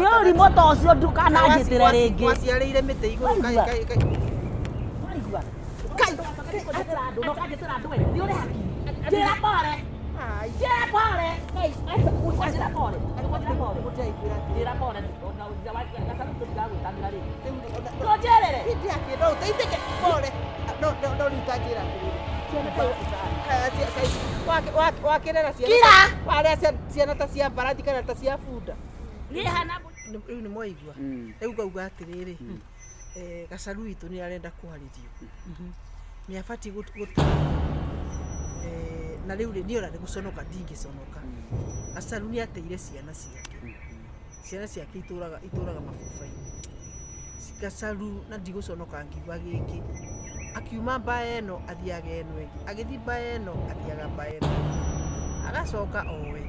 Niuri moto ucio ndukananjitire ringi. Waciarĩire mĩtĩ igũrũ kai. Waigua. Kai. No kangitira andu we. Ni uri haki. Njira pore. Njira pore. Kai. Njira pore. Njira pore. Ona ujawakia kasaru tutigagwitanira ri. No njerere. Ndiake no teithike pore. No ritajira. Wakĩrera ciana warĩa ciana ta cia mbarathi kana ta cia bunda rĩu nĩ mwaigua rĩu ngauga atĩrĩrĩ gacaru witũ nĩ arenda kwarĩrio nĩ abatiĩ gũtara na rĩu niĩ ona nĩ gũconoka ndingĩconoka gacaru nĩ ateire ciana ciake itũraga mabuba-inĩ gacaru na ndigũconoka ngiuga gĩkĩ akiuma mbaya ĩno athiaga ĩno ĩngĩ agĩthiĩ mbaya ĩno athiaga mbaya ĩno agacoka owe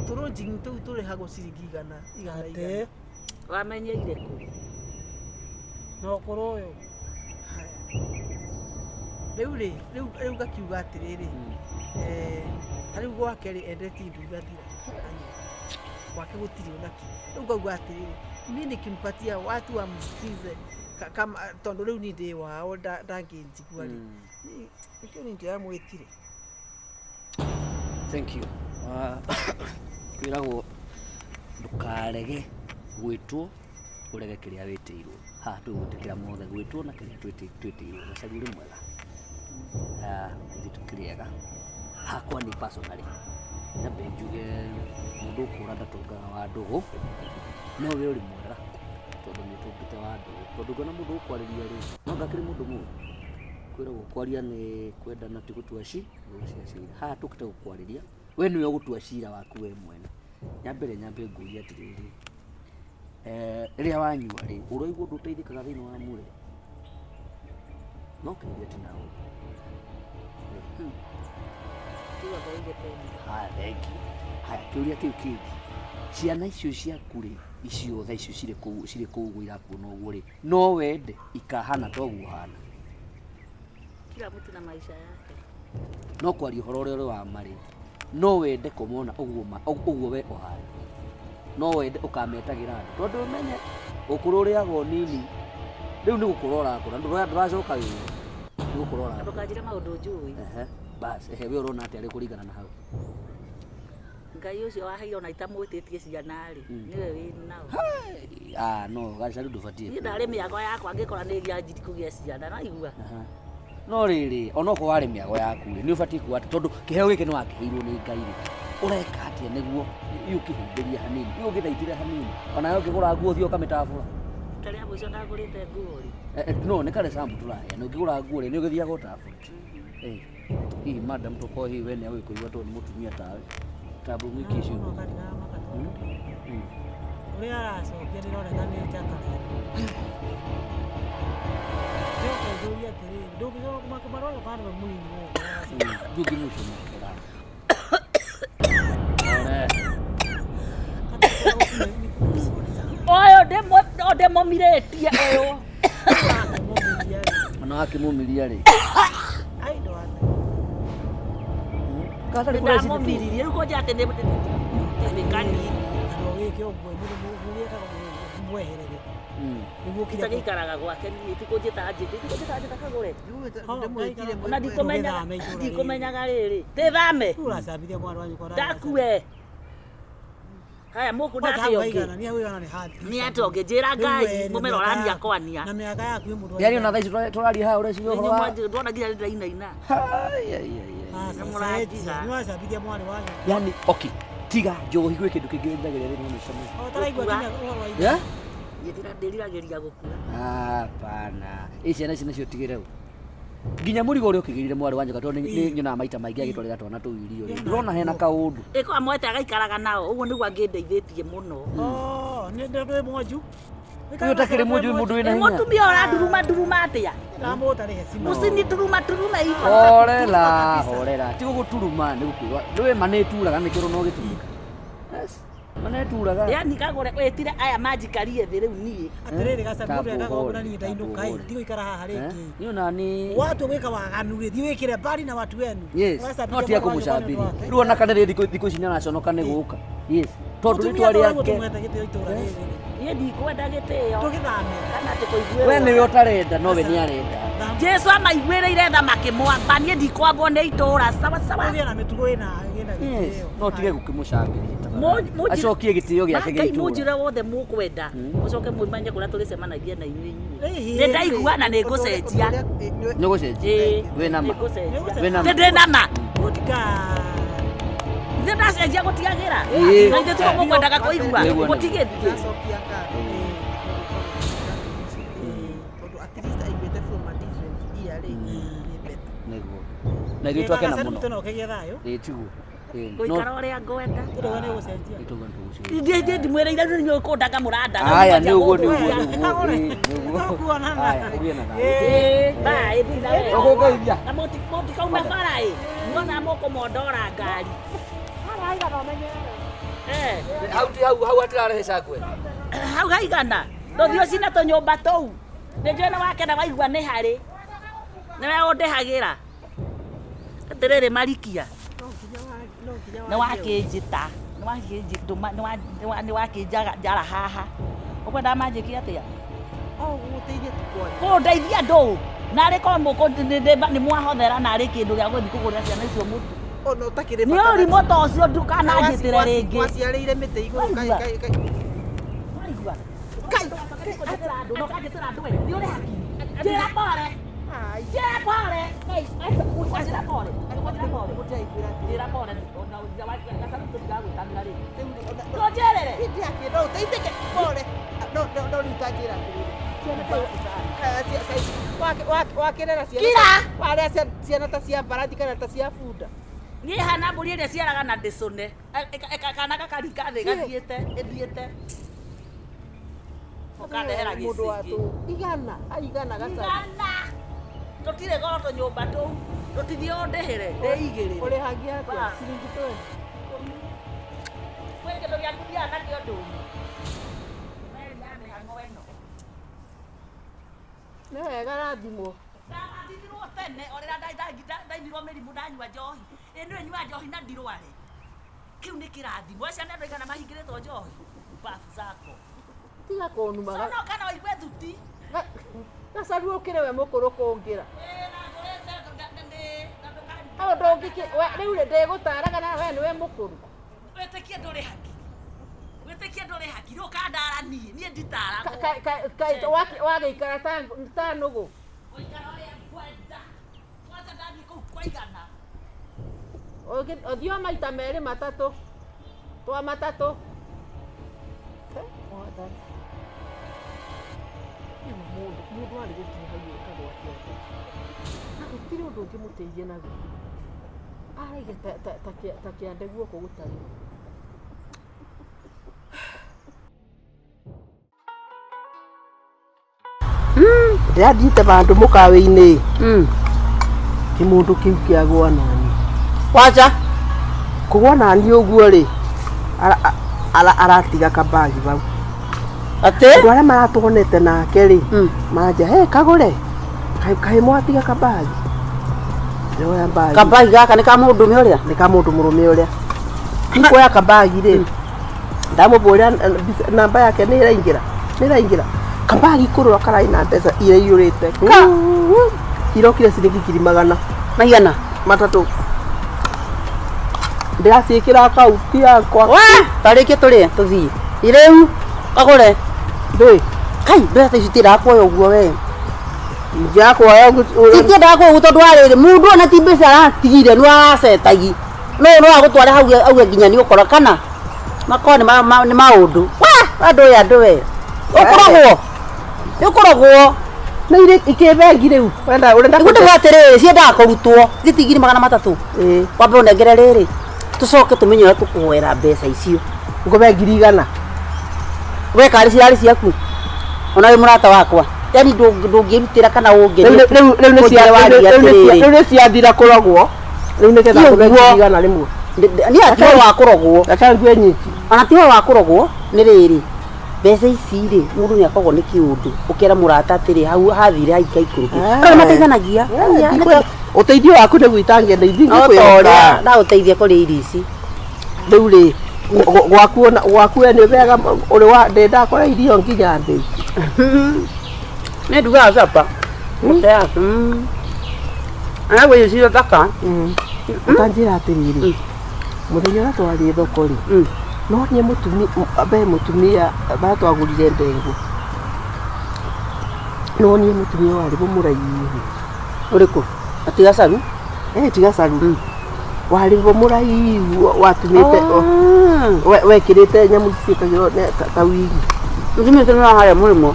tũrũnjingi tũu tũrĩhagwo ciringi igana wamenyeire kũ no kũrũ ũyũ rĩu gakiuga atĩrĩrĩ ta rĩu gwake rĩ endetie indo igathira gwake gũtirĩ onaki rĩu ngauga atĩrĩrĩ mimi nikimpatia watu wamsikize kama tondu riu ni ndi wao ndangĩnjigua rĩ nĩkĩo nĩ ndĩramwĩtire. Thank you. Kwĩragwo ndũkarege gwĩtwo ũrege kĩrĩa wĩtĩirwo haha tũgũtĩkĩra mothe gwĩtwo na kĩrĩa twĩtĩirwo gacaru rĩ mwega ithuĩ tũkĩrĩega hakwa nĩ personally nyambe njuge mũndũ ũkũra ndatongaga wa ndũgũ no we ũrĩ mwega tondũ nĩ tũngĩte wa ndũgũ tondũ ngona mũndũ ũkwarĩria rĩ no ndakĩrĩ mũndũ mũũru kwĩragwo kwaria nĩ kwendana ti gũtua cira haha tũkĩte gũkwarĩria we nĩwe ũgũtua cira waku we mwene nyambe ngũria atĩrĩrĩ rĩrĩa wanyua rĩ ũraigua ndũteithĩkaga thĩinĩ wa mwĩrĩ no kĩũria ti naũ haya kĩũria kĩu kĩngĩ ciana icio ciaku rĩ icio tha icio cirĩ kũu ũguo irakuona ũguo rĩ no wende ikahana ta ũguo hana kila mtu na maisha yake no kwaria ũhoro ũrĩa ũrĩ wa marĩ no wende kũmona ũguo we ũhana no wende ũkametagĩra andũ tondũ ũmenye ũkũrũ ũrĩagwo nini rĩu nĩ gũkũra ũrakũra ndũracoka wĩra nĩ gũkũra ũrakũra ndũkanjĩre maũndũ njũĩ basi we ũrona atĩ arĩ kũringana na hau Ngai ũcio waheire ona itamwĩtĩtie ciana rĩ nĩwe wĩ nao no gacaru ndũbatiĩ niĩ ndarĩ mĩago yakwa ngĩkora nĩ gĩanjiri kũgĩa ciana naigua no rĩrĩ onokorwo warĩ mĩago yaku rĩ nĩ ũbatiĩ kuga atĩ tondũ kĩheo gĩkĩ nĩ wakĩheirwo nĩ Ngai rĩ ũreka atĩa nĩguo ũkĩhumbĩrie hanini ũgĩthaitire hanini ona yo ũkĩgũra nguo ũthiĩ ũkamĩtabũra tarĩa mũico ndagũrĩte nguo rĩ no nĩ karĩ sambu tũraheana ũngĩgũra nguo rĩ nĩ ũgĩthiaga ũtabũra hihi madam tũkorwo hihi we nĩ agũkũigua tondũ nĩ mũtumia tawe tabu mwiki icio ũrĩa aracokia nĩroneka nĩ njakara nĩũkũnjũria atĩrĩrĩ ndũngĩcoka kũmarora kana mũnini ndugi mũcio makĩra ũyũ ndĩmũmirĩtie ũyũ ona akĩmũmiria rĩ ndamũmiririe rĩu kũnjĩra atĩ nĩ kanini gĩikaraga gwake tikũnjĩta njĩta kagũre ona ndikũmenyaga rĩrĩ tĩthame ndakue haya mũkũ ndatĩonge nĩ atonge njĩra Ngai mũmera ũrania kwania yaani ona thaa ici tũraria haha ũreciria ũhoro wa ndona nginya ndĩrainaina yaani okay tiga njohi gwĩ kĩndũ kĩngĩ ndagĩrĩra rĩmwe ndĩriragĩria gũkua hapana ciana ici nacio tigĩre u nginya mũrigo ũrĩa ũkĩgĩrire mwarĩ wa nyoka tondũ nĩ nyonaga maita maingĩ agĩtwarĩra twana tũu irio rĩ ndĩrona hena kaũndũ ĩko amwete agaikaraga nao ũguo nĩguo angĩndeithĩtie mũno nĩ ndĩ mwonju ũyũ ũtakĩrĩ mũnju mũndũ wĩna hinya mũtumia ũranduruma atĩa mũcinituruma iko horera ti gũgũturuma nĩ gũkwĩrwo ndũĩ manĩturaga nĩkĩo ũrona ũgĩturika maneturaga yani kagore wetire aya majikarie thĩ rĩu niĩ atĩrĩrĩ gacaru mũndũ endaga ũguo niĩ ndainũka ndigũ ikara haha rĩngĩ niĩ nani watu wĩka waganu rĩ thiĩ wĩkĩre mbari na watu wenu yes no tiga kũmũcambĩria rĩu ona kana thikũ ici nĩ araconoka nĩ gũka yes tondu ni twari yake tumwete gitio itura riri Niĩ ndikwenda gĩtĩo. tugithame Kana atĩ kũiguĩrwo. we niwe utarenda no we ni arenda Jesu amaiguĩrĩire tha makĩmwamba niĩ ndikwambwo nĩ itũũra sawa sawa. ugia na mitugo ina gitio no tige gukimucambĩria acokie gĩtĩo gĩake gĩa itũũra Mũnjĩre wothe mũkwenda mũcoke mũmanye kũrĩa tũrĩcemanagia na inyuĩ. Nĩ ndaigua na nĩ ngũcenjia. nĩ gũcenjia wĩ nama wĩ nama Ndĩ nama. mutika Ithe ndacenjia gũtigagĩra. Ĩĩ. Na ithe tuo mũkwendaga kũigua. Nĩguo. Mũtigĩthiĩ. Ndacokia kando. Tondũ at least aiguĩte from a different ear rĩ, nĩ better. nĩguo na ithuĩ twakena mũno tena ukegia thayo tiguo Gũikara ũrĩa ngwenda. tudoga nĩ gucenjia Ndiĩ ndimwĩrĩire nĩ inyuĩ kũndaga mũranda. aya nĩguo Kuonana. Bye, thina wewe. Ũgũngeithia. Na mũtikaume bara ĩ. Muona mũkũmondora ngari. hau atirarehe cakwe Hau haigana. Tũthiĩ cina tũnyũmba tũu. Nĩnjũĩ nĩ wakena waigua nĩ harĩ. Nĩwe ũndĩhagĩra. Atĩrĩrĩ marikia. Nĩ wakĩnjĩta. Nĩ wakĩnjara haha. Ũkwenda manjĩkie atĩa? Gũteithia tukwana. Kũndeithia ndũ. Narĩ korwo nĩ mwahothera narĩ kĩndũ gĩa gũthiĩ kũgũrĩra ciana icio mũtu. Ona ũtakĩrĩ Nĩ ũrimũ ta ũcio ndukananjĩtĩre rĩngĩ. Waciarĩire mĩtĩ igũrũ Waigua. Kai. Njĩra pore. Njĩra pore. Njĩra pore. Njĩra pore. Tũnjĩrĩre. Warĩa ciana ta cia mbarathi kana ta cia bunda. Niĩ hana mbũri ĩrĩa ciaraga na ndĩcũne. Kana gakarika thĩ gathiĩte. Ĩthiĩte. Ũkandehera gĩcunjĩ. Igana gatarĩ. Igana. Tũtirĩ goro tũnyũmba tũu. Tũtithiĩ ũndĩhĩre. Ndĩigĩrĩre. Ũrĩhagia atĩa? Ciringi 20. Kwĩ kĩndũ gĩaku gĩa nakĩo ndũnyũ. Mĩhang'o ĩno. Nĩ wega rathimwo. Ndathithirwo tene orĩra ndainirwo mĩrimũ ndanyua njohi. Ĩ nĩwe nyua njohi na ndirware. Kĩu nĩ kĩrathimo. Ciana andũ aigana mahingĩrĩtwo njohi. Bafu zako. Tiga kũnuma. Sono kana waigue thuti. Gacaru ũkĩrĩ we mũkũrũ kũngĩra. Na ngũrĩte Rĩu ndĩgũtaraga na we nĩwe mũkũrũ. wĩtĩkie ndũrĩ haki. Wĩtĩkie ndũrĩ haki. Rĩu kandara niĩ nditarago. Wagĩikara ta nũgũ. Ũikara ũrĩa ngwenda. Kwanza ndathiĩ kũu kwa igana. Ũthiĩ maita merĩ matatũ. Twa matatũ. Mũndũ arĩ gũkinya hau ĩkagwo atĩa. Na gũtirĩ ũndũ ũngĩmũteithia naguo. Araige ta kĩande guoko gũtarĩ. Ndĩrathiĩte bandũ mũkawa-inĩ. Kĩmũndũ kĩu kĩagwa nani. Wacha. Kũgwa nani ũguo rĩ. Aratiga kabagi bau. Atĩ? Andũ arĩa maratũgonete nake rĩ. Manja, kagũre. Kaĩ mwatiga kabagi. Nĩoya mbagi. Kabagi gaka nĩ ka mũndũme ũrĩa? Nĩ ka mũndũ mũrũme ũrĩa. Nĩkuoya kabagi rĩ. Ndamũbũrĩra namba yake nĩ ĩraingĩra. Kabagi kũrũra karai na mbeca iria iyũrĩte. Irokire ciringi 100 Maigana? matatũ. Ndĩraciĩkĩra akaunti yakwa. Tarĩkie tũrĩe tũthiĩ. Irĩu agũre. Ndĩ. Kai mbeca ici tirakuoya ũguo we. Njakuoya Citiendaga kũu tondũ wa rĩrĩ mũndũ ona ti mbeca aratigire nĩ aracetagi. No agũtware hau auge nginya nĩ ũkora kana makoo nĩ maũndũ. Andũ aya andũ we. Ũkoragwo. nĩ irĩ ikĩbengi rĩu. Ũrenda Nĩgũtũma atĩrĩrĩ ciendaga kũrutwo citingiri 300. Wambe ũnengere rĩrĩ. Tũcoke tũmenye ũrĩa tũkũhoera mbeca icio. ngũbe 100. We karĩ ciarĩ ciaku. Ona wĩ mũrata wakwa. Yani ndũngĩrutĩra kana ũngĩrĩ. Rĩu nĩ ciathira kũrogwo. Rĩu nĩ getha ngũbe 100 rĩmwe. Nĩ atĩ wa kũrogwo. Gacangwe nyiki. Ona ti wa kũrogwo nĩ rĩrĩ. Mbeca ici rĩ mũndũ nĩ akoragwo nĩ kĩũndũ. Ũkĩra mũrata atĩrĩ hau hathire haika ikũrũki. Kana mateithanagia. Ũteithio waku nĩ gwitangia ndeithia ngĩkũyora. Na ũteithia kũrĩ irio ici. Rĩu rĩ gwaku nĩ wega ũrĩ wa ndakora irio nginya thĩ nĩ ndugaga capa anagwĩciria thaka ũkanjĩra atĩrĩrĩ mũthenya ũrĩa twarĩ thoko-rĩ no niĩ mũtumia batwagũrire ndengũ no niĩ mũtumia warĩ mũraihu ũrĩkũ atigacaru tigacaru warĩ mũraihu watumĩte wekĩrĩte nyamũ ciĩtagĩrwo ta wigi mũtumia ũcio nĩ harĩa mũrĩmo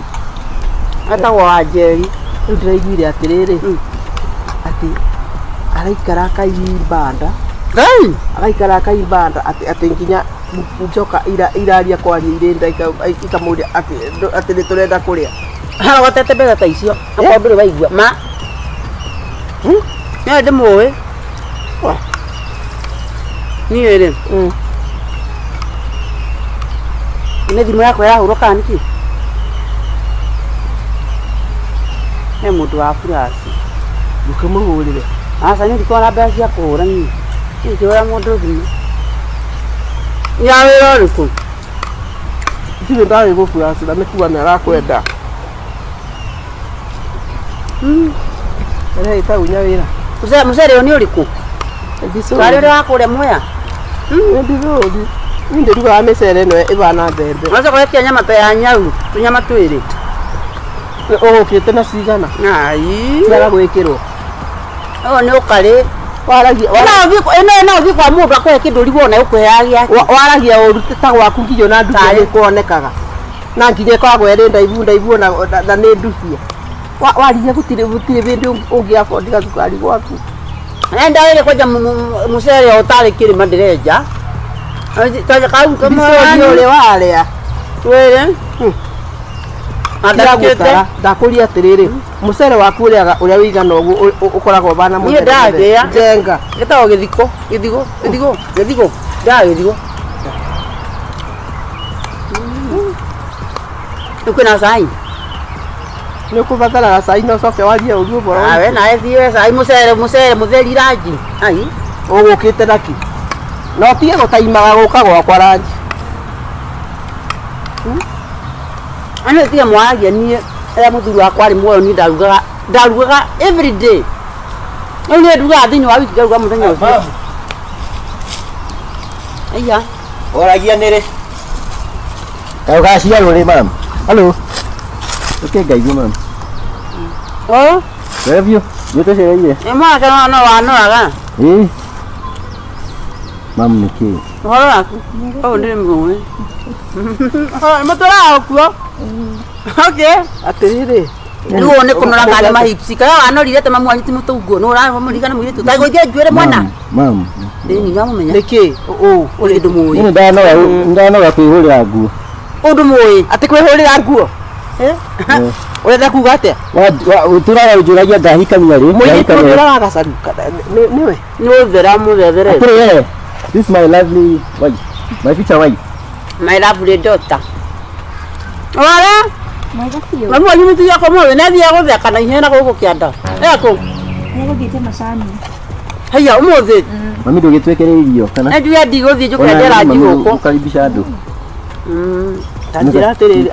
etagwo Wanjeri rĩu ndĩraiguire atĩrĩrĩ atĩ araikara akaimbanda agaikara akaimbanda atĩ nginya njoka iraria kwaria irenda ikamũria atĩ nĩ tũrenda kũrĩa gotete mbeca ta icio akorwo ndũrĩ waigua ma nĩwe ndĩmũĩ niĩ rĩ nĩ thimũ yakwa yahũrũka nĩkĩ he mũndũ wa burasi ndũkamũhũrĩre aca nĩ ndikona mbeca cia kũhũra niĩ ngĩhũra mũndũ thimũ ya wĩra ũrĩkũ ndirĩ ndarĩ gũburasi na nĩkuga nĩ arakwenda ĩta unya wĩra mũcere ũyũ nĩ ũrĩkũ warĩ ũrĩa wakũrĩa Mwea ndĩrũri niĩ ndĩrugaga mĩcere ĩno ĩbana mbembe ũcokorekia nyama ta ya nyau tũnyama twĩrĩ ũgũkĩte na cigana ciaga gwĩkĩrwo ũyũ nĩ ũkarĩ ĩno ũthiĩ kwa mũndũ akũhe kĩndũ ũrigwo na ũkũheaga gĩake waragia ũru ta gwaku nginya na nduthi nĩkuonekaga na nginya ĩkoragwo ĩrĩ ndaibu na nĩ ndubia warigia gũtirĩ bĩndĩ ũngĩabondi gacukari gwaku ndawĩre kwanja mũcere ũtarĩ kĩrĩma ndĩrenja ũrĩa warĩa wĩrĩ ndakũria atĩrĩrĩ mũcere waku ũrĩaga ũrĩa wĩigana ũguo ũkoragwo bana njenga gĩtagwo gĩthigo ndaga gĩthigo rĩu kwĩna cai nĩ ũkũbataraga cai na ũcoke warie ũru ũboro we nawe thiĩ cai mũcere mũtheri ranji ũgũkĩte naki no tige gũtaimaga gũka gwakwa ranji anĩ tiga mwaragia niĩ rĩrĩa mũthuri wakwa arĩ muoyo niĩ ndarugaga every day rĩu niĩ ndugaga thĩinĩ wa wiki ngaruga mũthenya ũcio aya Oragia nĩrĩ kaugaciarwo rĩ mam halo ngaigua mam webio gwĩtũcereire mwanake no wanoraga mam nĩkĩ ũhoro waku ũyũ ndĩrĩ mũĩ mũtũraga kuo atĩrĩrĩ rĩu ũũ nĩ kũnora kana mahipsi kana wanorire te mamu wanyu ti mũtũnguo nĩ ũramũririkana mũirĩtu tagũithia njuĩrĩ mwana mam ĩni ngamũmenya nĩkĩ ũrĩ ũndũ mũĩ ndanoga kwĩhũrĩra nguo ũndũ mũĩ atĩ kwĩhũrĩra nguo ũrenda kuga atĩa tũraga ũnjũragia ngahikania rĩ mũirĩtu ũrĩa wa gacaru nĩwe nĩ ũthera mũthethere this is my lovely wife my future wife my lovely daughter ora mamu wanyu mũtu yakwa mothe nĩathiaga gũtheka na ihenya gũkũ kĩanda ekũ nĩgũthiĩte macani haiya ũmũthĩ mami ndũgĩtwekereirio kana nĩnjuge ndigũthiĩ njũkendera njigũkũ ũkaribisha andũ tanjĩra atĩrĩrĩ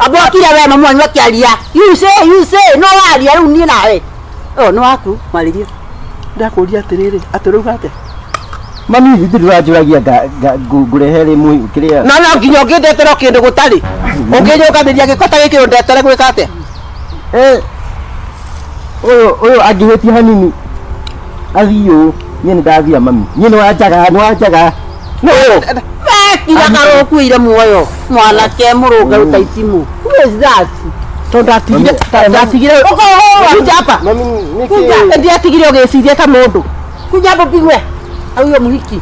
abokire we mamu wanyu akĩaria you say no waria rĩu niĩ nawe ũyũ nĩ waku mwarĩrie ndakũria atĩrĩrĩ atĩrauga atĩa mami ithuĩ ndũranjũragia ngũrehere kĩrĩa no nginya ũngĩndetera kĩndũ gũtarĩ ũngĩnyokanĩria gĩko ta gĩkĩ ũndetere gwĩka atĩa ũyũ angĩhĩtia hanini athiĩ ũũ niĩ nĩndathia mami niĩ nĩwanjaga kiraga ũkuire muoyo mwanake mũrũngarũ ta itimũ ndiatigire ũgĩciria ta mũndũ kujambo pigwe auyo mũhiki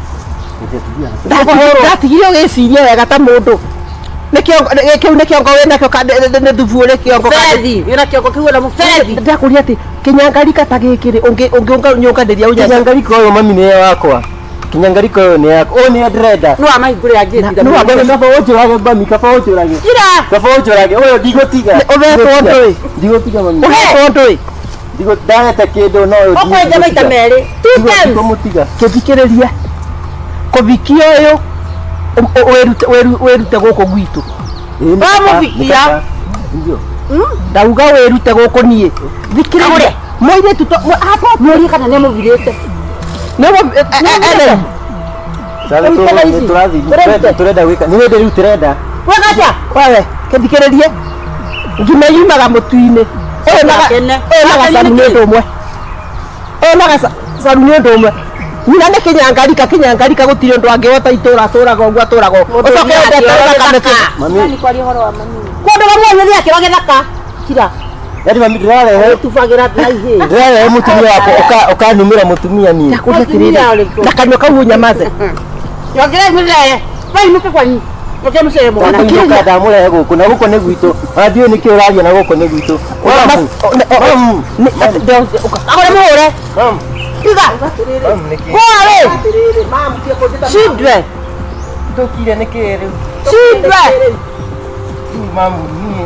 ndatigire ũgĩciria wega ta mũndũ kĩu nĩ kĩongo wĩnakĩo nĩ thubu ũrĩ kĩongo wĩna kĩongo kĩu na mũberethi ndakũria atĩ kĩnyangarika ta gĩkĩ ũngĩnyũnganĩria kĩnyangarika ũyũ mami nĩye wakwa kĩnyangarika ũyũ nĩ yakwa ũyũ nĩyo ndĩrenda no amahingũrĩra kaba ũnjũrage mami kaba ũnjũrage kaba ũnjũrage ũyũ ndigũtiga ũhetwo ndũĩ ndigũtiga mami ũhetwo ndũĩ ndagete kĩndũ no ũkwenja maita merĩ mũtiga kĩthikĩrĩria kũbikia ũyũ wĩrute gũkũ gwitũ wamũbikia ndauga wĩrute gũkũ niĩ thikĩrĩria mũirĩtu Mũri kana nĩ mũvirĩte. Turenda gwĩka. Nĩ wende rĩu turenda. wagaja wewe kĩthikĩrĩrie ngina yumaga mũtu-inĩ ũyũ na gacaru nĩ ũndũ ũmwe nyina nĩ kĩnyangarika gũtirĩ ũndũ angĩhota itũra atũraga ũguo atũraga kũndũ gamwe nĩ akĩra gĩthaka kira Yaani mami ndĩrarehe tubagira naihe ndĩrarehe mũtumia wako ũkanumĩra mũtumia niĩ na kanyua kau nyamaze yongere mĩrehe vai mũke kwanyu mũke mũcere mwana nĩkĩoka ndamũrehe gũkũ na gũkũ nĩ gwitũ ona ndiũĩ nĩkĩ ũraria na gũkũ nĩ gwitũ agore mũhũre iga kware children ndũkire nĩkĩ rĩu children mamu niĩ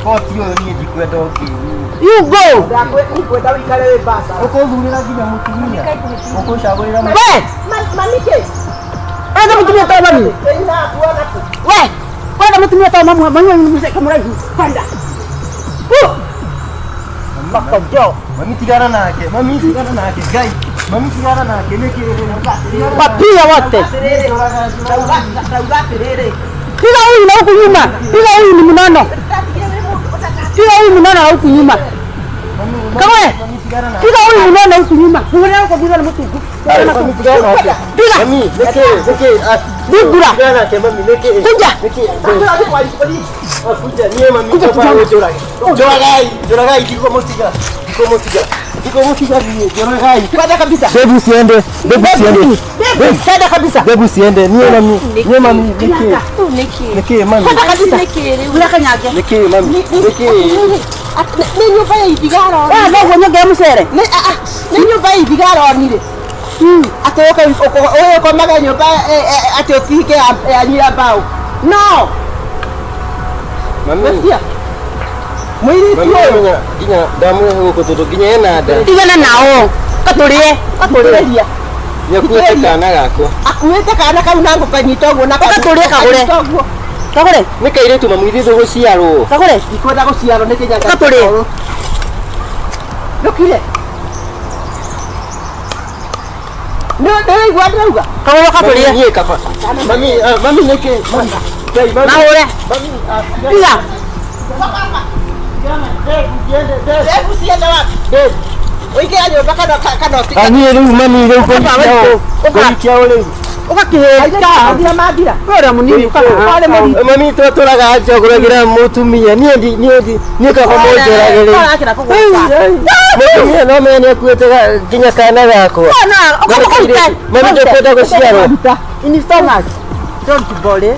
koti ũyũ niĩ ndikwenda ũkĩnyi you go ũkũthurĩra nginya mũtumia ũkũcagũrĩra mamike enda mutumia toa mami we kwenda mutumia toa mami mami mseka muraihu kwenda makajo mami tigana nake gai mami tigana nake nĩkĩ papia wote piga huyu na huku nyuma piga huyu ni mnono piga huyu mnono na huku nyuma kawe piga huyu mnono huku nyuma unaona kwa bila mtu piga mami nĩkĩ bigura nake mami nĩkĩ kuja kuja niĩ mami njũragai ndiko niĩ njũragai kwenda kabisa bebu siende kwenda kabisa bebu siende niĩ mami nĩkĩ mami kwenda kabisa unakanyage nĩkĩ mami nĩkĩ ni nyumba ya idigaro ah no nyonge musere ni nyumba ya idigaro nire atoka oyo kwa maga nyumba atotike ya nyira bao no mami mwiri tiyo ginya ndamurehe gũkũ tondũ nginya ena nda igana nao katurie nĩakuĩte kana gakwa akuĩte kana kau nangu kanyita ũguo na katurie kagure nĩ kairĩtu mamu ithuĩ tũgũciarwo kagure ikwenda gũciarwo nĩ kĩnyanga katurie ndũkire nĩ igua ndĩrauga kagure katurie niĩ kaba mami nĩkĩ na ũre iga Debu siende wapi? Uingia nyumba kana niĩ rĩu mami rĩu kũikia ũrĩu ũgakĩhĩka ndia mandia wĩra mũnini kana mami tũtũraga njagũragĩra mũtumia niĩ kaba mũnjũragĩrĩ mũtumia no menya nĩakuĩte nginya kana gakwa mami ndũkwenda gũciarwo in stomach don't worry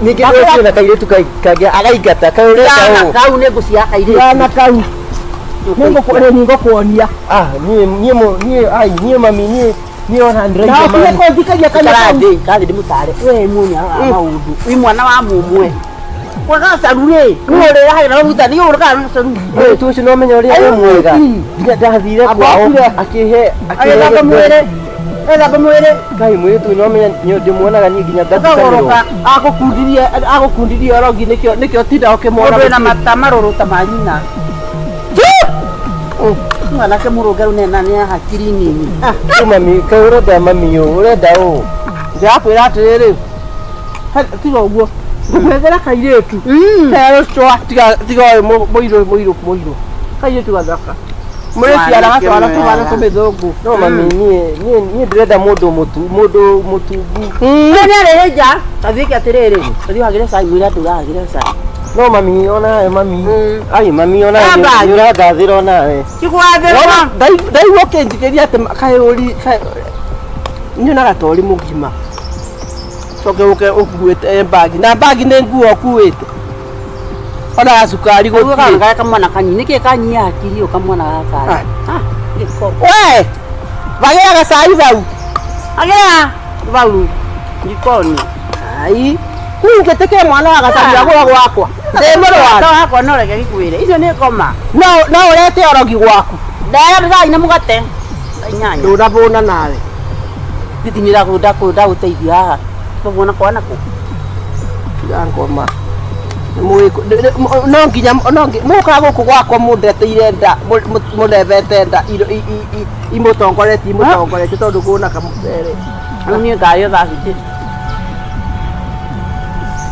ningĩ rũciũ na kairĩtu kangĩ againgata kaũrĩka kau nĩ ngũcia kairĩtu kau nĩngũkuonia niĩ mami niĩ ona ndĩrathi ndĩmũtare we munya maũndũ wĩ mwana wa mũmwe wagacaru rĩ nĩũrĩrahagĩra ruta nĩũrĩkaga gacaru mũirĩtu ũcio no menya ũrĩa e mwega nginya ndathire kwao akĩhe ethamba mwĩrĩ ngai mũirĩtu no menya ndĩmuonaga niĩ nginya ngatukanĩrwo agũkundirie orongi nĩkĩo tinda ũkĩmwona ũndũ na mata marũrũ ta ma nyina mwanake mũrũngarũ nena nĩ hakiri nini mami kaĩ ũrenda mami ũrenda ũ ndĩrakwĩra atĩrĩrĩ tiga ũguo ngũmwethera kairĩtu kerũcwa tiga mũirũ kairĩtu gathaka mũrĩciara gatwara tũbana tũmĩthũngũ no mami niĩ ndĩrenda mũndũ mũtungu nĩarĩrĩ nja tathiĩke atĩrĩrĩ tathiĩ wagĩre cai mwĩre atĩ ũrahagĩre cai no mami onawe mami ai mami onawe nĩũrandathĩra onawe ndaigua ũkĩnjigĩria atĩ kaĩũri nyonaga ta ũrĩ mũgima coke ũke ũkuĩte mbagi na mbagi nĩ nguo ũkuĩte ona gacukari gũtirĩ kamwana kanyi nĩkĩ kanyia hakiri ũkamwana gaka we bagĩra gacai bau agĩra bau jikoni ai kungĩtĩke mwana wa gacai agũra gwakwa ndĩmũrũaru wakwa no reke gĩkwĩre icio nĩ ngoma no ũrete orogi gwaku ndaya thai na mũgate inyanya ndũnabũna nawe Nditinira kuda uteithia haha. Tũmona kwana kũ. Ngoma. No nginya muka guku gwakwa mundeteire nda murevete nda imutongoretie tondu kuna kamucere Niĩ ngayo thaciti.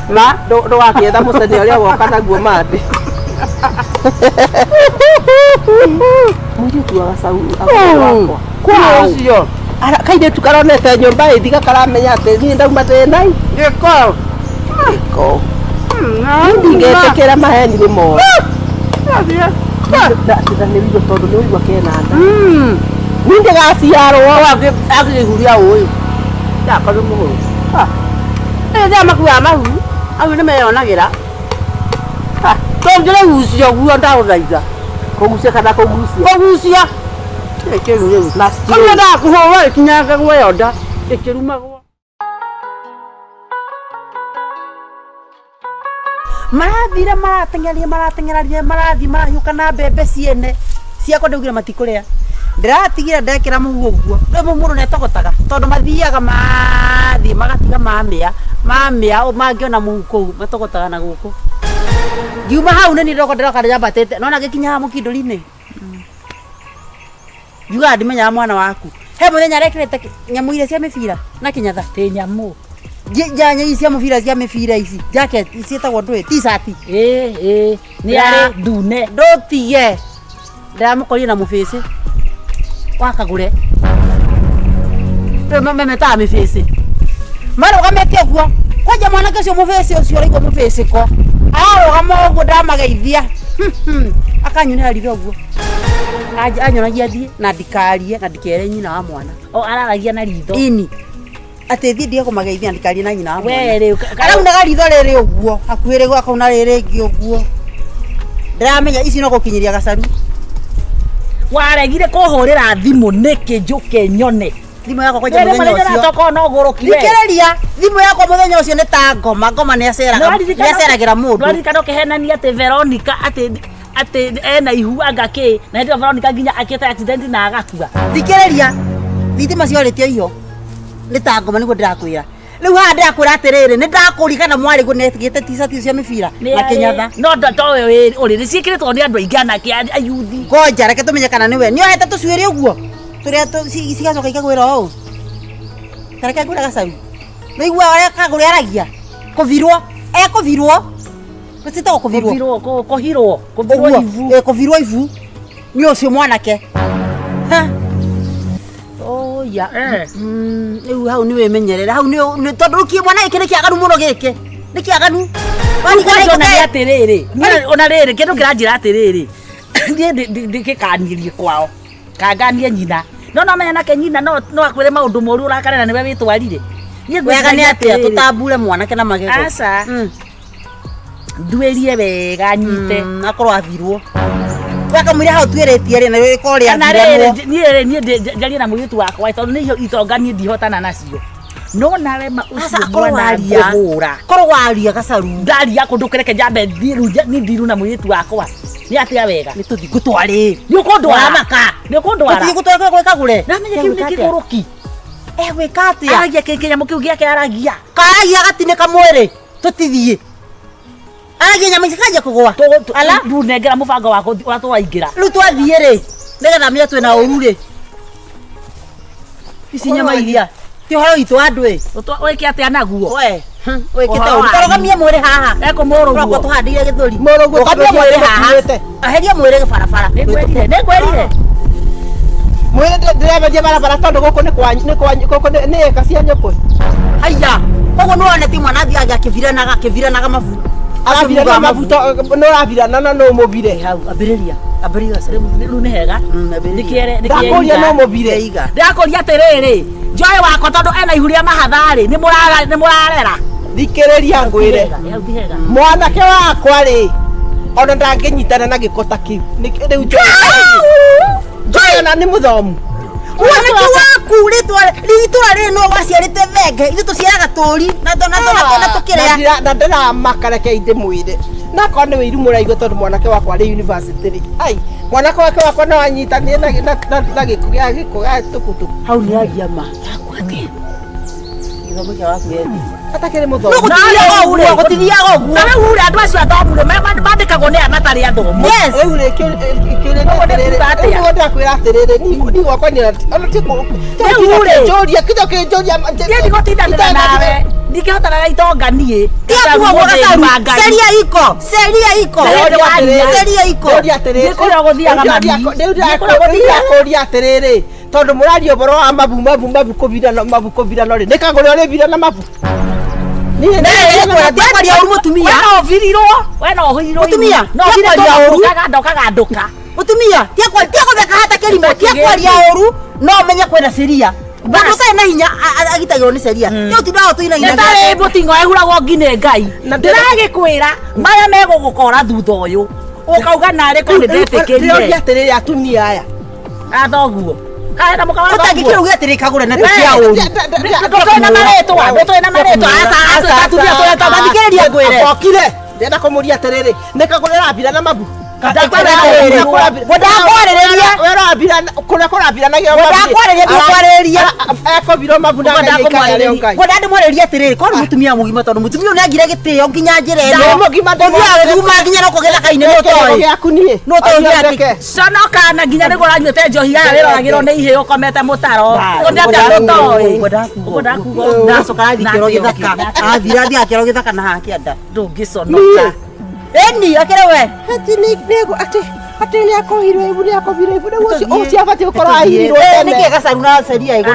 na ndũgakĩetha mũcene ũrĩa woka naguo mandi mũirĩtu wa gacaũ Kwao. kairĩtu karonete nyũmba ĩthiga karamenya atĩ niĩ ndauma thĩna Gĩko. gĩko ndingĩtĩkĩra maheni nĩ moru nĩ wigua tondũ nĩ wigua kena nda niĩ ndĩgaciarwo Akĩhuria ũyũ. Ndakorwo mũhũru. Rĩrĩa makuaga mahu, au nĩ meyonagĩra. Tũngĩrĩ gucio guo ndagũthaitha. kũgucia kana kũgucia Kũgucia. Kĩrũ rĩu. Kũrĩa ndakũhũra ĩkinyaga guoyo nda. Ĩkĩrumagwo. Marateng'eria marathiĩ marahiũka na mbembe ciene. Ciakwa ndaugire matikũrĩa. Ndĩratigire ndekĩra mũhu ũguo. Rĩu mũndũ netogotaga tondũ mathiaga mathiĩ magatiga mamĩa mangĩona mũhu kũu matogotaga na gũkũ. Ngiuma hau nĩ ndogo ndĩroka ndĩambatĩte nona gĩkinyaga mũkindũri-inĩ. Njugaga ndimenyaga mwana waku. He mũthenya arekĩrĩte nyamũ iria cia mĩbira na kĩnyatha. Tĩ nyamũ. Njanya ici cia mũbira ici. Jacket ciĩtagwo ndũĩ t-shirt. Nĩ arĩ ndune. Ndũtige. Ndĩramũkorire na mũbĩci. Wakagũre. Rĩu memetaga mĩbĩci. Marũgamĩte ũguo. Kwanja mwanake ũcio mũbĩci ũcio ũraigua mũbĩci ko. Arũgama ũguo ndamageithia. Akanyonera ritho ũguo. Anyonagia thiĩ na ndikarie na ndikere nyina wa mwana. O araragia na ritho. Ini. Atĩ thiĩ ndige kũmageithia ndikarie na nyina wa mwana. We rĩu. Araunaga ritho rĩrĩ ũguo. Hakuhĩ rĩu akauna rĩrĩ ĩngĩ ũguo. Ndĩramenya ici no gũkinyĩria gacaru. Waregire kũhũrĩra thimũ nĩkĩ njũke nyone. Thimũ yakwa kwanja mũthenya ũcio. Toko no gũrũki we. Thikĩrĩria thimũ yakwa mũthenya ũcio nĩ ta ngoma nĩ aceragĩra mũndũ. Ndwarikana ũkĩhenania atĩ Veronica atĩ ena ihu angakĩ na hĩndĩ ĩyo Veronica nginya akĩte accident na agakua. Thikĩrĩria thitima ciorĩtio iyo nĩ ta ngoma nĩguo ndĩrakwĩra. Rĩu haha ndĩrakwĩra atĩrĩrĩ nĩ ndakũrigana mwarĩ gũnetigĩte t-shirt cia mĩbira na kĩnyatha. No towe ũrĩ ciĩkĩrĩtwo nĩ andũ aingĩ anake ayuthi. Ngoja reke tũmenye kana nĩwe nĩohete tũcuĩrĩ ũguo tũrĩa cigacoka ikagwĩra ũũ. Tareke ngwĩra gacaru. Rĩigua ũrĩa kagũrũ aragia kũvirwo ekũvirwo. Gũcitagwo kũvirwo. Kũvirwo ivu nĩ ũcio mwanake. Oya. Rĩu hau nĩ wĩmenyerera hau nĩ tondũ rũkie mwana gĩkĩ nĩ kĩaganu mũno gĩkĩ. Nĩ kĩaganu. Ona rĩrĩ kĩndũ kĩranjĩra atĩrĩrĩ. Niĩ ndĩkĩkanirie kwao. Kanganie nyina. No menya nake nyina no akwĩre maũndũ moru ũrakarera nĩwe wĩtwarire. Wega nĩ atĩa tũtambure mwanake na magego. Aca. Nduĩrie wega nyite. Akorwo avirwo. Wakamwĩra hau twĩrĩtie rĩ na rĩko rĩa virwo. Niĩ njarie na mũirĩtu wakwa tondũ nĩ itonganie ndihotana nacio. No nawe ma ucio mwana ngũhũra. Korwo waria gacaru. Ndaria kũndũ kĩreke njambe nĩ ndiru na mũirĩtu wakwa. Nĩ atĩa wega. Nĩ tũthi gũtwarĩ. Nĩ ũkũndwara maka. Nĩ ũkũndwara. Tũthi gũtwara gwĩka gũre. Namenya kĩu nĩ kĩgũrũki. Gwĩka atĩa? Aragia kĩnyamũ kĩu gĩake aragia. Karagia gatinĩka mwĩrĩ. Tũtithie. Aragia nyamũ ici kanjia kũgũa. Ala ndunengera mũbango wako watũwaingĩra. Rĩu twathiĩ rĩ. Nĩgetha menya twĩna ũru rĩ. Ici nyama iria. Ti ũhoro witũ andũ ĩ. Wĩke atĩa naguo? We. Wĩkĩte ũru. Tũrogamie mwĩrĩ haha. Mũrũguo. Tũhandĩire gĩthũri. mũrũguo Tũrogamie mwĩrĩ haha. Aheria mwĩrĩ barabara. Nĩngwĩrire. mwĩrĩ ndĩremeria barabara tondũ gũkũ nĩ eka cia nyũkũ. Haiya. Koguo nĩwone ti mwana athiaga akĩviranaga mabu. Aravirana mabuto no aravirana na no mobire. Hau ambĩrĩria. Rĩu nĩ hega. Nĩkĩere ndakũria no mobire iga. Ndakũria atĩrĩrĩ. Njoe wakwa tondũ ena ihu rĩa mahatharĩ nĩ mũrarera. Thikĩrĩria ngwĩre. Mwanake wakwa rĩ ona ndangĩnyitana na gĩko ta kĩu. Rĩu njoe na nĩ mũthomu. Mwanake waku rĩtũra rĩrĩ no waciarĩte thenge. Ithuĩ tũciaraga tũri na tũkĩrĩa. Na ndĩramaka reke ndĩmwĩre. Na korwo nĩ wĩiru mũraigua tondũ mwanake wakwa arĩ university rĩ. Ai mwanake wakwa no anyitanire na gĩko gĩa tũkutuku. Hau nĩ agia ma. Ati. Githomo kia waku yethi. Atakere muthomo. No gutithiaga uguo, gutithiaga uguo. Na wewe ule andu acio athomure mandikagwo ni ana tari athomo. Yes. Rĩu rĩ kĩũria ndakwĩra atĩrĩrĩ ni gwakwa nĩ njũria kĩtho kĩnjũria Ye ndigotindanĩra nawe. Ndingĩhotana na itonga niĩ. Tiakuo Gacaru. Seria iko. Ndĩkũrĩa gũthiaga mami. Ndĩkũria atĩrĩrĩ tondũ mũraria ũhoro wa mabu kũbirana rĩ nĩ kagũrĩa ũrĩ birana mabu Tiakwaria ũru mũtumia. We no ũhirirwo. Mũtumia. No ndokaga nduka. Mũtumia, tiakũtheka hata kĩrima, tiakwaria ũru, no ũmenye kwĩna Seria. Bado sai na hinya agitagirwo ni Seria. Tio tindaga tuina hinya. Ndare butingo ehuragwo ngine ngai. Ndiragikwira maya megugukora thutha uyu. Ukauga nare ko ndetĩkĩrire. Ndĩroria atĩrĩrĩ atumia aya. Athoguo. Kana mukawa utangĩkĩra uge atĩrĩ kagũre na kia ũru. Ndũtwĩna marĩtwa. Asa atumia tũreta mathikĩrĩria ngwĩre. Okire. Ndenda kũmũria atĩrĩrĩ nĩ kagũrĩra mbira na mabu. Ndamwarĩria atĩrĩrĩ korwo mũtumia mũgima tondũ mũtumia ũyũ nĩagire gĩtĩo nginya njĩra ĩno ũthiaga nginya no kũgĩthaka-inĩ conokana nginya nĩguo ũranyuĩte njohi yaya wĩroragĩrwo nĩ ihĩ ũkomete mũtaro ndacoka athi kĩoro gĩthaka athira athi akĩoro gĩthaka na hakĩanda ndũngĩconoka eni akĩre we ati ni akohirwo ibu ni akobirwo ibu ni ucio abati ukorwo ahirwo ni ke Gacaru na Seria igo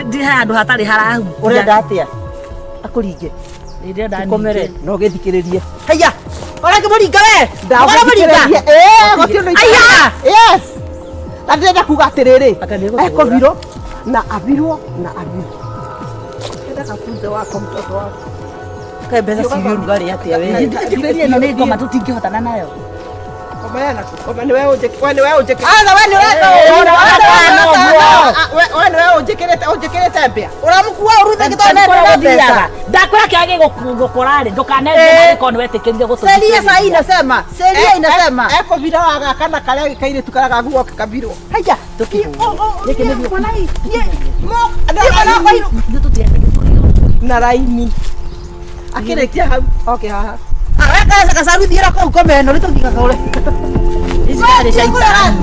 ndi handu hatarĩ harahu urenda atia akuringe komere no githikiririe haya ora kĩmũringa we ndagũthikĩrĩria aya yes na ndĩrenda kuga atĩrĩrĩ ekobirwo na abirwo ndenda kafunze wako mtoto wako kaibeza sivyo rugari atia we ndikiberie no nĩ ngoma tũtingĩhotana nayo. Koma ni wewe ujekete. Wewe ujekete mbia. Uramukua uruthe gĩtonete pesa. Ndakwĩra kĩage gũkũra rĩ ndũkanenje ko nĩ wetĩkĩrire gũtũthikĩrĩria. Seria inasema. Eko bira waga kana kale kaire tukaraga guo kabirwo. Haya. Na raini. Akirekia hau. Okay haha. Aweka Gacaru thira kau komeno rĩtũthika kaũre. Ici shaitani.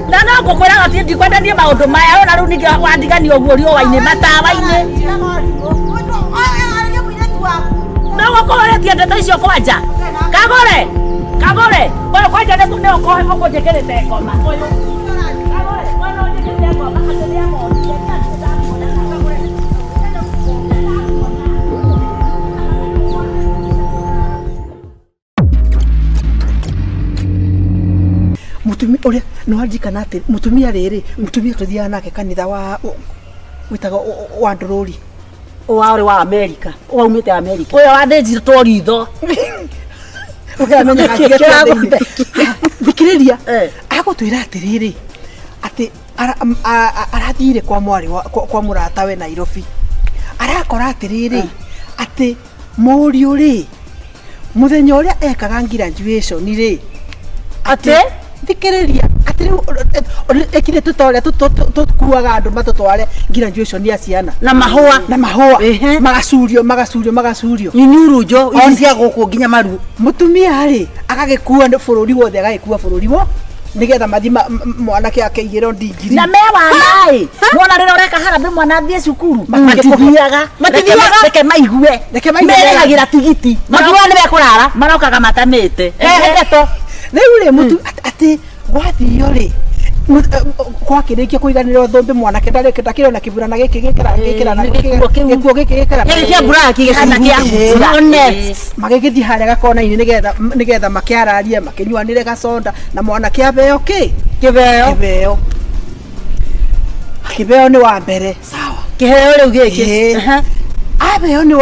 Na no ngũkwĩraga atĩ ndikwendanie maũndũ maya ona rĩu ningĩ wandigania ũguo riũa-inĩ matawa-inĩ. No gũkũrĩtie ndeto icio kwanja. Kagũre. Ũyũ kwanja nĩ ũkũnjĩkĩrĩte ngoma. Ũyũ. Kagũre. Mwana ũnjĩkĩrĩte ngoma akĩrĩa ng'ondu. Mutumia uria no ajikana ati mutumia riri mutumia tuthiaga nake kanitha wa witaga wa Ndũrũri Uri wa Amerika waumĩte Amerika ũyũ wathĩnjirwo ritho ukamenya kĩrago thikĩrĩria agũtwĩra atĩrĩrĩ ati arathire kwa mwari kwa mũrata we Nairobi arakora atĩrĩrĩ ati mũriũ rĩ muthenya ũrĩa ekaga graduation rĩ ati thikĩrĩria atĩ ekire tutoria tukuaga andũ matutware graduation ya ciana na mahũa magacurio inyurunjo ici cia gũkũ nginya maru mutumia rĩ agagĩkua bũrũri wothe agagĩkua bũrũri wo nigetha mathi mwanake akeigĩrwo ndigiri na mewana mwana rĩrĩa ũreka harambĩ mwana athiĩ cukuru matithiaga reke maigue merĩhagĩra tigiti makiuga nĩ mekũrara marokaga matamĩte ndeto rĩu rĩ mũtu atĩ gwathio rĩ gwakĩrĩkia kũiganĩrwo thũmbĩ mwanake ndakĩrĩ na kĩburana gĩkĩ gĩkuo gĩkĩa buraki gĩkĩa magĩgĩthiĩ harĩa gakona-inĩ nĩgetha makĩararie makĩnyuanĩre gaconda na mwanake abeo kĩbeo nĩ wa mbere sawa kĩheo rĩu gĩkĩ abeo nĩ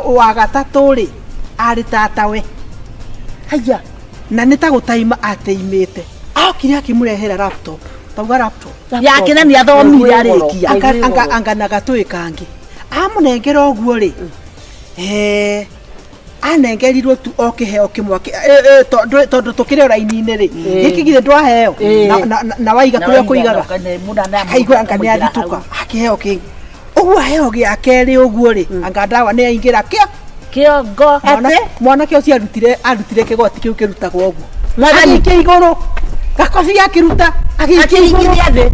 wa gatatũ rĩ arĩ tatawe haya na nĩ ta gũtaima ateimĩte okire akĩmũrehera laptop tauga laptop yake na nĩ athomire arĩkia anga na gatũĩ kangĩ amũnengera ũguo rĩ anengerirwo tu okiheo kimwe tondu tukire raini-ini ri giki githe ndwaheo na waiga kuria kuigaga kaigua ngane athituka akiheo kingi uguo heo gia keri uguo ri anga ndawa ni aingira kiongo mwanake ucio arutire kigoti kiu kirutagwo uguo agĩikia igũrũ gakobi akiruta agĩikia thĩ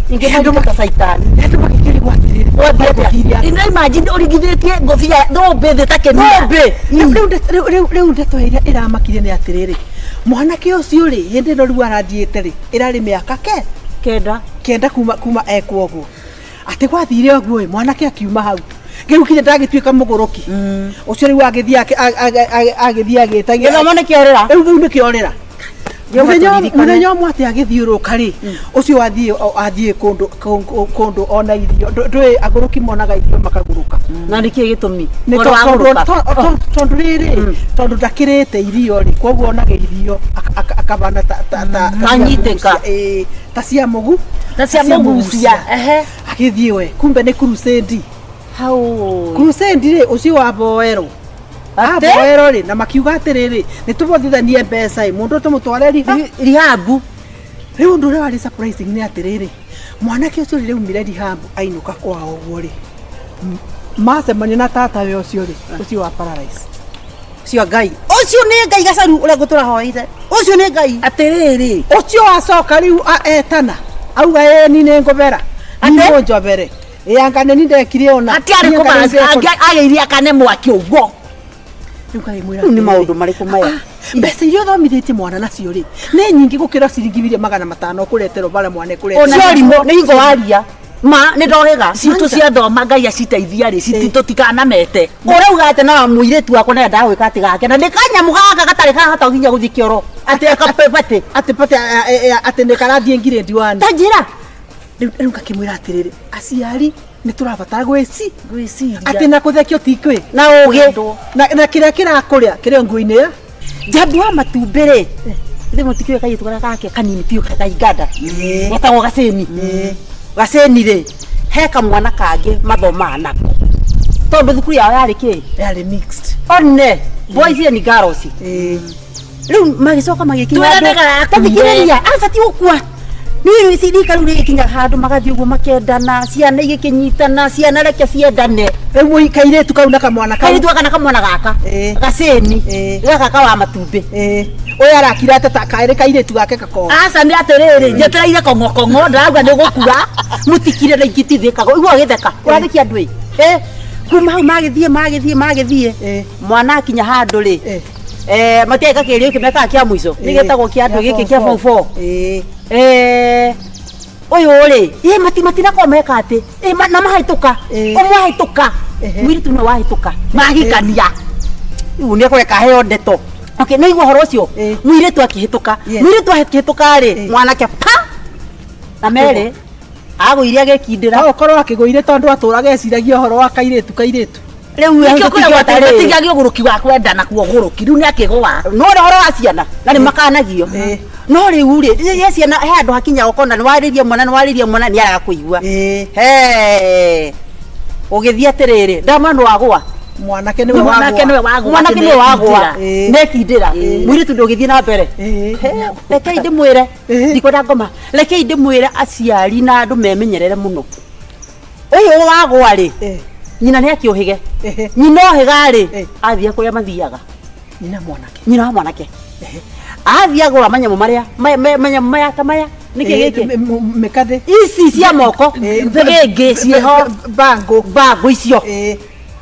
inge mundu mutasaitani ndio makikirigwo atiriri ina imagine urigithĩtie ngobia ndũmbĩ thĩ takenia rĩu ndeto ĩrĩa ĩramakire nĩ atĩrĩrĩ mwanake ũcio rĩ hĩndĩ ĩno rĩu arathiĩte rĩ ĩrarĩ mĩaka kenda kuma ekwo ũguo atĩ gwathire ũguo mwanake akiuma hau rĩu kinya ndagĩtuĩka mũgũrũki ũcio rĩu agĩthiĩ agĩtagia gĩthomo nĩ kĩorĩra rĩu nĩ kĩorĩra muthenya ũmwe atĩ agĩthiũrũka rĩ ũcio athiĩ kũndũ ona irio ndũĩ agũrũki monaga irio makagũrũka na nĩkĩĩ gĩtũmi tondũ rĩrĩ tondũ ndakĩrĩte irio rĩ koguo onaga irio akabana anyitĩka ta cia mũgu cia agĩthiĩ we kumbe nĩ crusade rĩ ũcio wa boero aboero rĩ na makiuga atĩrĩrĩ nĩtũbothithanie mbeca mũndũ tũmũtware rihabu rĩu ũndũ ũrĩa warĩ surprising nĩ atĩrĩrĩ mwanake ũcio rĩ raumire rihabu ainũka kwao ũguo rĩ macemania na tatawe ũcio rĩ ũcio wa paradise ũcio ngai gacaru ũrĩa ngũtũrahoire ũcio nĩ ngai atĩrĩrĩ ũcio wacoka rĩu etana auga ni nĩ ngũbera nĩ njobere anga nĩ ndekire ona atiarĩ kũmaga agĩirie akane mwaki ũguo ni maundu mariku maya mbeca iria thomithĩtie mwana nacio rĩ nĩ nyingĩ gũkĩra ciringi 500 kũreterwo bara mwana kũreterwo ciarimo nĩ ingo waria ma nĩ ndohega citũ cia thoma ngai aciteithia rĩ cititũtikanamete ũrauga atĩ na mũirĩtu wako nĩ ndagwĩka atĩ gake na nĩkanyamu gaka gatarĩ kahota nginya gũthiĩ kĩoro atĩ akapepate atĩ nĩ karathiĩ ngirĩndi wani tanjĩra rĩu ngakĩmwĩra atĩrĩrĩ aciari nĩtũrabatara gwĩciria atĩ na kũthekio tikwe na ũgĩ na kĩrĩa kĩrakũrĩa kĩrĩ nguo-inĩ ya jambu wa matumbĩ rĩ ithe mũtikĩwe kairĩtu karĩa gake kanini biũ kaiganda getagwo gacĩni rĩ he kamwana kangĩ mathomaga nako tondũ thukuru yao yarĩ mixed one boys and girls rĩu magĩcoka magĩkinya tathikĩrĩria acati gũkua nĩ cidika rĩu rĩgĩkinya handũ magathiĩ ũguo makendana ciana igĩkĩnyitana ciana reke ciendane rĩu kairĩtu kau na kamwana kau kairĩtu aka na kamwana gaka gacĩni gaka wa matumbĩ ũyũ arakira atĩ kaĩrĩ kairĩtu gake kako aca nĩ atĩrĩrĩ njetereire kong'o ndarauga nĩ gũkura mũtikire na ingĩtithĩkaga igua agĩtheka ũrathĩkia andũ kuma hau magĩthiĩ mwana akinya handũ rĩ matiaika kĩrĩo kĩmekaga kĩa mũico nĩ gĩtagwo kĩa andũ gĩkĩ kĩa form 4 ũyũ rĩ matinakorwo meka atĩ na mahĩtũka ũmwe ahĩtũka mũirĩtu nĩ wahĩtũka mahikania rĩu nĩ ekũreka heo ndeto nĩ igua ũhoro ũcio mũirĩtu akĩhĩtũka rĩ mwanake pa na merĩ agũire agĩkindĩra okorwo akĩgũire tondũ atũraga eciragia ũhoro wa kairĩtu rĩu gũtigagia ũgũrũki wa kwendana kuo ũgũrũki rĩu nĩ akĩgũa no ũrĩa ũhoro wa ciana na nĩ makanagio no rĩu rĩ ciana he andũ hakinya ũkona nĩ warĩria mwana nĩ araga kũigua ũgĩthiĩ atĩrĩrĩ ndamanũ wagũa mwanake nĩwe wagũa nekindĩra mũirĩtu ndũgĩthiĩ na mbere rekei ndĩmwĩre ndikwenda ngoma rekei ndĩmwĩre aciari na andũ memenyerere mũno ũyũ wagũa rĩ nyina nĩ akĩũhĩge nyina ũhĩga rĩ athiĩ kũrĩa mathiaga nyina wa mwanake athiĩ agũra manyamũ marĩa ta maya nĩkĩ gĩkĩ mĩkathĩ ici cia moko ngĩ ciĩho mbangũ icio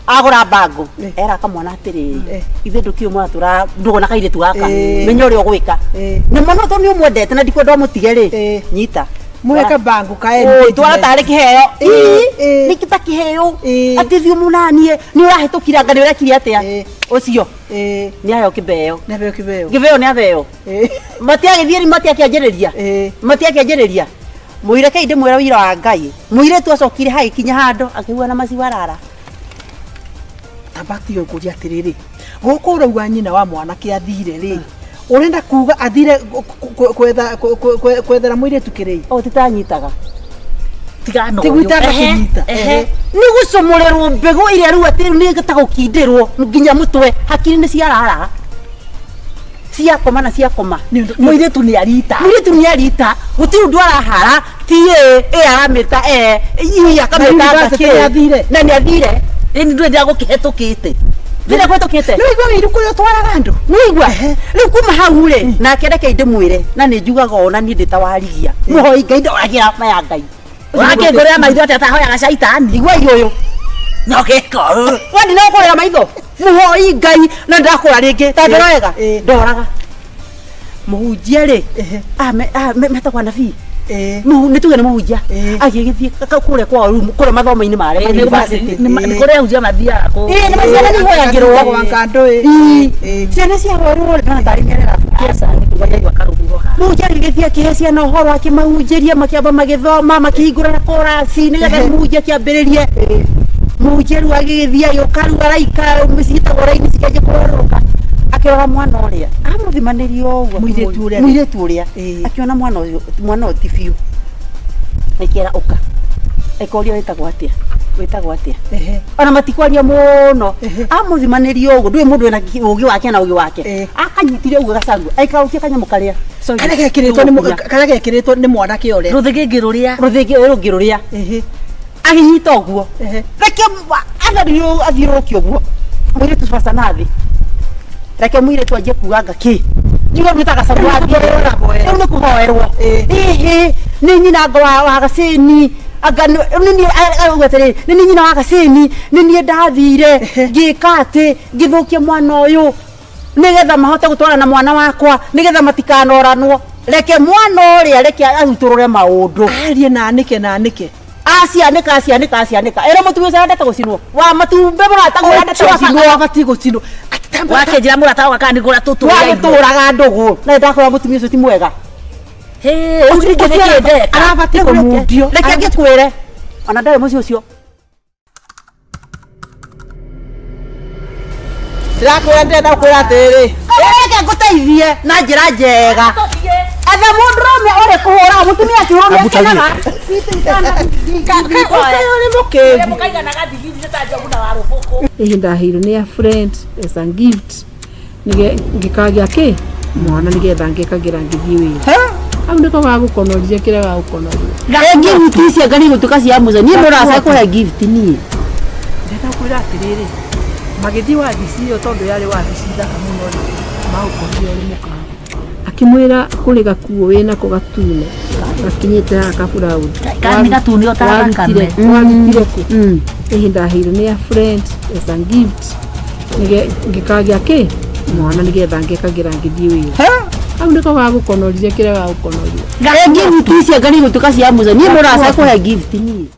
agũra mbangũ era kamwana atĩrĩrĩ ithe ndũkĩũ mwana ndũgona kairĩtu gaka menya ũrĩa ũgwĩka nĩ mwana tondũ nĩ ũmwendete na ndikwenda ũmũtige rĩ nyita mweka bangu twara tarĩ kĩheo nĩkĩ ta kĩheo atĩ thiĩ mũnanie nĩ ũrahĩtũkire anga nĩ ũrekire atĩa ũcio nĩ aheo kĩbeo nĩ aheo matiakĩanjĩrĩria mũirekei ndĩmwĩra wĩra wa Ngai mũirĩtu acokire hagĩkinya handũ akĩigua na maciwarara tabatio kũria atĩrĩrĩ gũkũ ũrauga nyina wa mwanake athire rĩ urenda kuga athire kwethera mũirĩtu kĩrĩ titanyitaga tigano tigwĩtaga kũnyita gucomorerwo mbegu iria riu ati ni gitagukindirwo nginya mutwe hakiri ni ciarara ciakoma na ciakoma Muiritu ni arita gutiru ndu arahara tie aramita iya kameta athire na ni athire ni ndu ndia gukihetukite ndira gwetukite no igwa iru kuyo twaraga andu no igwa riu kuma hau ri na kereke ndimwire na ni njugaga ona ni nditawarigia muhoi ngai ndoragira maya ngai wake ngoria maitho ati atahoyaga shaitani igwa iyo no geko wani no kuria maitho muhoi ngai na ndakura ringi ta ndoraga ndoraga muhunjia ri metagwa nabii ni tuge ni muhunjia agigithie kuria kwa room kuria mathomo-ini mare ni kuria hunjia mathia ko ni maciana ni hoyagirwo kwa kando ciana cia hoerwo na tari merera kesa ni kugoya iwa karungo muhunjia agigithie akihe ciana uhoro akimahunjiria makiamba magithoma makihingura korasi ni getha muhunjia kiambiririe muhunjia riu agigithie yuka riu araika micitagwo raini cikianjia kuweruka akiona mwana uria amuthimanĩrio ũguo mũirĩtu ũrĩa akiona mwana ũyũ ti biũ aikĩra ũka aikoria wĩtagwo atĩa ona matikwaria mũno amũthimanĩrio ũguo ndũĩ mũndũ ena ũgĩ wake na ũgĩ wake akanyitire ũguo gacangu aikaukia kanyamũ karĩa karia gekĩrĩtwo nĩ mwanake ũrĩa rũthĩngĩ rũrĩa agĩnyita ũguo reke athiũrũrũkie ũguo mũirĩtu basa nathĩ reke mũirĩtu anjie kuanga ki njuga mwitaga sabu wathie riu ni kuhoerwo ni nyina wa gacini anga ni nyina wa gacini ni nie ndathire ngika ati ngithukia mwana uyu nigetha mahote gutwarana mwana wakwa nigetha matikanoranwo reke mwana uria reke aruturure maundu arie na anike asianika era mutumia ucio ndata gucinwo wa matumbe mũrata ndata gucinwo abati gucinwo wake njira mũrata wakwa kana nigura tuturaga ndugu na ndakora mutumia ucio ti mwega arabati kũmundio reke ngikwire ona ndare mucio ucio ndirakwira ndenda kwira atiri reke nguteithie na njira njega atha mũndũrũme ũrĩ kũhũra mũtumia akĩhũra ihinda hiru ni a friend as a gift ngikagia ki mwana nigetha ngikagira ngithii wira au ndiko gagukonoria kire gagukonoria gift icio ngari gutuka cia muzo ni mũraca kũhe gift ni ndenda kwira atiriri magithii wa thiciyo tondu yari wa thicitha muno maukorio ri muka akimwira kuri gakuo wina ko gatune gakinyite akabura kani gatune otarakame warutire ku ihinda hiru ni a friend as a gift ngikagia ki mwana nigetha ngikagira ngithii wira au ndiko gagukonoria kire gagukonoria gift icio ngari gutuka cia muzo ni mũraca kũhe gift ni